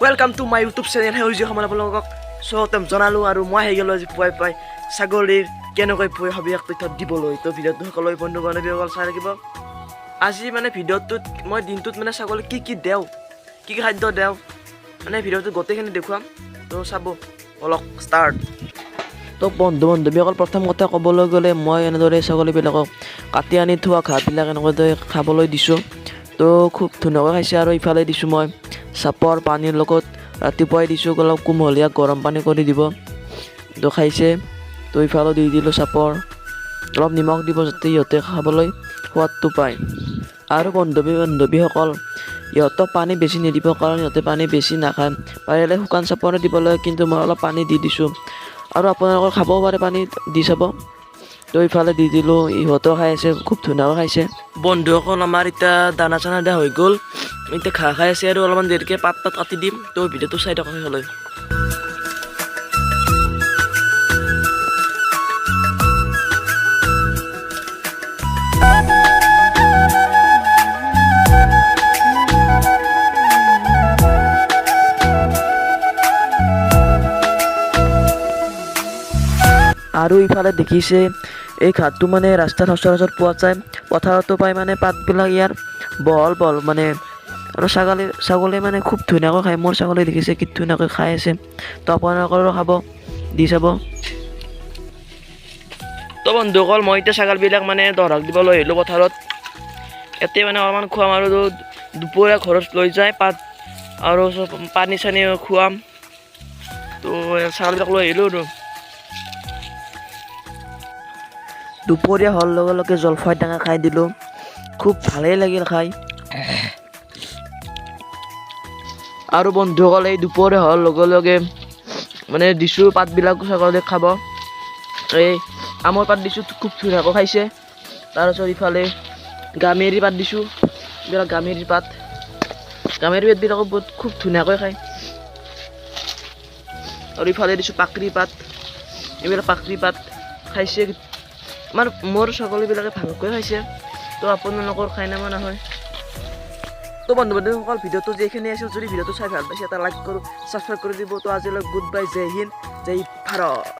Welcome to my YouTube channel. Heurji khamala blogok sotem jonalu aru moi hegelo ji puai puai sagolir kenokoi puai hobiak tথ্য দিবলৈ তো ভিডিওটো সকলোই বন্ধু বান্ধৱীসকল চাই থাকিব আজি মানে ভিডিওটোত মই দিনটোত মানে ছাগলী কি দেও কি খাদ্য দেও মানে ভিডিওটো গোটেইখিনি দেখুৱাম তো চাব অলক ষ্টাৰ্ট তো বন্ধু বান্ধৱীসকল প্ৰথম কথা ক'বলৈ গ'লে মই এনেদৰে ছাগলীবিলাকক কাটি আনি থোৱা ঘাঁহবিলাক এনেকৈ খাবলৈ দিছোঁ তো খুব ধুনীয়াকৈ খাইছে আৰু ইফালে দিছোঁ মই চাপৰ পানীৰ লগত ৰাতিপুৱাই দিছোঁ অলপ কুমলীয়া গৰম পানী কৰি দিব তো খাইছে তো ইফালে দি দিলোঁ চাপৰ অলপ নিমখ দিব যাতে ইহঁতে খাবলৈ সোৱাদটো পায় আৰু বান্ধৱীসকল ইহঁতক পানী বেছি নিদিব কাৰণ ইহঁতে পানী বেছি নাখায় পাৰিলে শুকান চাপৰে দিবলৈ কিন্তু মই অলপ পানী দি দিছোঁ আৰু আপোনালোকে খাবও পাৰে পানী দি চাব তো ইফালে দি দিলোঁ ইহঁতেও খাই আছে খুব ধুনীয়াকৈ খাইছে বন্ধুসকল আমাৰ এতিয়া দানা চানা দিয়া হৈ গ'ল এতিয়া ঘাঁহ খাই আছে আৰু অলপমান দেৰিকৈ পাত কাটি দিম তো ভিডিঅ'টো চাই থকা হ'লে আৰু ইফালে দেখিছে এই ঘাঁহটো মানে ৰাস্তাৰ সচৰাচৰ পোৱা যায় পথাৰতো পায় মানে পাতবিলাক ইয়াৰ বহল মানে আৰু ছাগলী মানে খুব ধুনীয়াকৈ খায় মোৰ ছাগলী দেখিছে কি ধুনীয়াকৈ খাই আছে তো আপোনালোকৰো খাব দি চাব তো বন্ধুসকল মই এতিয়া ছাগলীবিলাক মানে দৰক দিব লৈ আহিলোঁ পথাৰত ইয়াতে মানে অলপমান খুৱাম আৰু দুপৰীয়া ঘৰত লৈ যায় পাত আৰু পানী চানী খুৱাম তো ছাগলীবিলাক লৈ আহিলোঁ আৰু দুপৰীয়া হোৱাৰ লগে লগে জলফাই টেঙা খাই দিলোঁ খুব ভালেই লাগিল খাই আৰু বন্ধুসকল এই দুপৰীয়া হোৱাৰ লগে লগে মানে দিছোঁ পাতবিলাক ছাগলীক খাব এই আমৰ পাত দিছোঁ খুব ধুনীয়াকৈ খাইছে তাৰপিছত ইফালে গামেৰি পাত দিছোঁ এইবিলাক গামেৰি পাতবিলাকো বহুত খুব ধুনীয়াকৈ খায় আৰু ইফালে দিছোঁ পাকৰি পাত এইবিলাক পাকৰি পাত খাইছে মোৰ ছাগলীবিলাকে ভালকৈ খাইছে তো আপোনালোকৰ খাই নামা নহয় তো বন্ধু বান্ধৱীসকল ভিডিঅ'টো যিখিনি আছিল যদি ভিডিঅ'টো চাই ভাল পাইছে এটা লাইক কৰোঁ ছাবস্ক্ৰাইব কৰি দিব তো আজিলৈ গুড বাই জয় হিন্দ জয় ভাৰত।